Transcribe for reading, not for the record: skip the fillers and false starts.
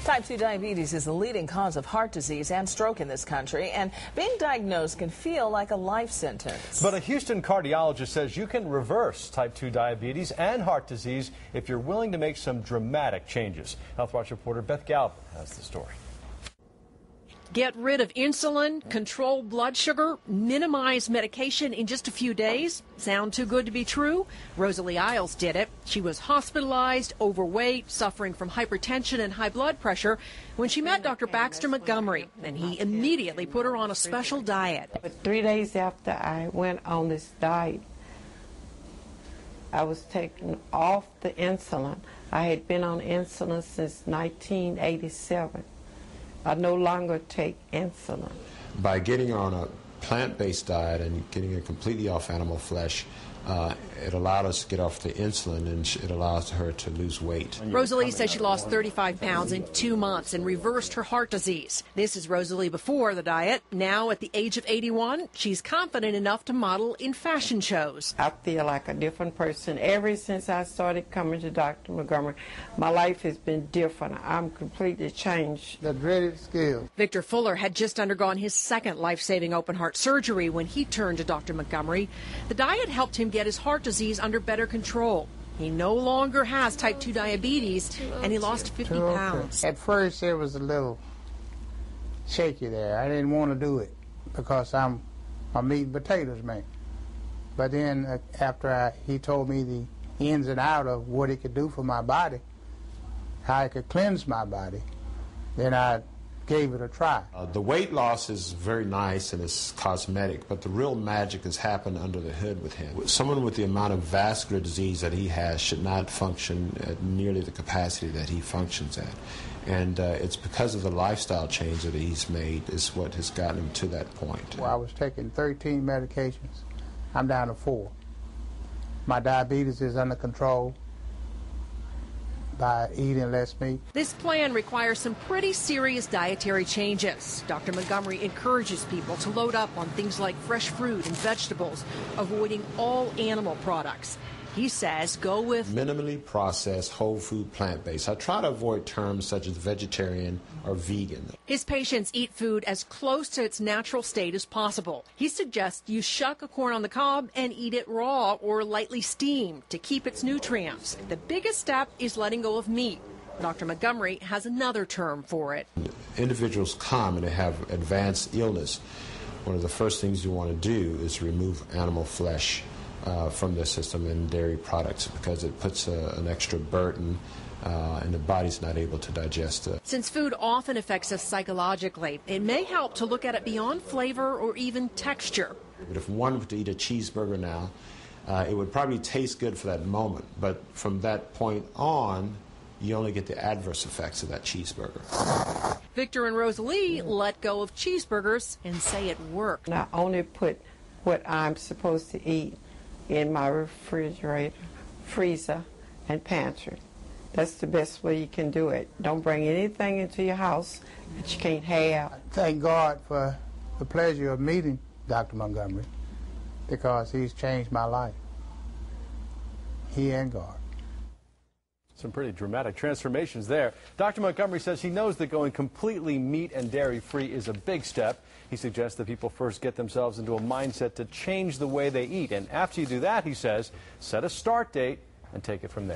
Type 2 diabetes is the leading cause of heart disease and stroke in this country, and being diagnosed can feel like a life sentence. But a Houston cardiologist says you can reverse type 2 diabetes and heart disease if you're willing to make some dramatic changes. Health Watch reporter Beth Gallup has the story. Get rid of insulin, control blood sugar, minimize medication in just a few days. Sound too good to be true? Rosalie Isles did it. She was hospitalized, overweight, suffering from hypertension and high blood pressure when she met Dr. Baxter Montgomery, and he immediately put her on a special diet. But 3 days after I went on this diet, I was taken off the insulin. I had been on insulin since 1987. I no longer take insulin. By getting on a plant-based diet and getting it completely off animal flesh, it allowed us to get off the insulin, and it allows her to lose weight. Rosalie says she lost 35 pounds in 2 months and reversed her heart disease. This is Rosalie before the diet. Now, at the age of 81, she's confident enough to model in fashion shows. I feel like a different person. Ever since I started coming to Dr. Montgomery, my life has been different. I'm completely changed. The dreaded skill. Victor Fuller had just undergone his second life-saving open heart surgery when he turned to Dr. Montgomery. The diet helped him get his heart disease under better control. He no longer has type 2 diabetes, and he lost 50 pounds. At first, it was a little shaky there. I didn't want to do it because I'm a meat and potatoes man. But then after he told me the ins and outs of what it could do for my body, how it could cleanse my body, then I gave it a try. The weight loss is very nice and it's cosmetic, but the real magic has happened under the hood with him. Someone with the amount of vascular disease that he has should not function at nearly the capacity that he functions at. And it's because of the lifestyle change that he's made is what has gotten him to that point. Well, I was taking 13 medications. I'm down to 4. My diabetes is under control by eating less meat. This plan requires some pretty serious dietary changes. Dr. Montgomery encourages people to load up on things like fresh fruit and vegetables, avoiding all animal products. He says go with minimally processed, whole food, plant-based. I try to avoid terms such as vegetarian or vegan. His patients eat food as close to its natural state as possible. He suggests you shuck a corn on the cob and eat it raw or lightly steamed to keep its nutrients. The biggest step is letting go of meat. Dr. Montgomery has another term for it. Individuals come and they have advanced illness. One of the first things you want to do is remove animal flesh from the system and dairy products because it puts an extra burden and the body's not able to digest it. Since food often affects us psychologically, it may help to look at it beyond flavor or even texture. But if one were to eat a cheeseburger now, it would probably taste good for that moment, but from that point on, you only get the adverse effects of that cheeseburger. Victor and Rosalie let go of cheeseburgers and say it worked. I only put what I'm supposed to eat in my refrigerator, freezer, and pantry. That's the best way you can do it. Don't bring anything into your house that you can't have. Thank God for the pleasure of meeting Dr. Montgomery because he's changed my life. He and God. Some pretty dramatic transformations there. Dr. Montgomery says he knows that going completely meat and dairy free is a big step. He suggests that people first get themselves into a mindset to change the way they eat. And after you do that, he says, set a start date and take it from there.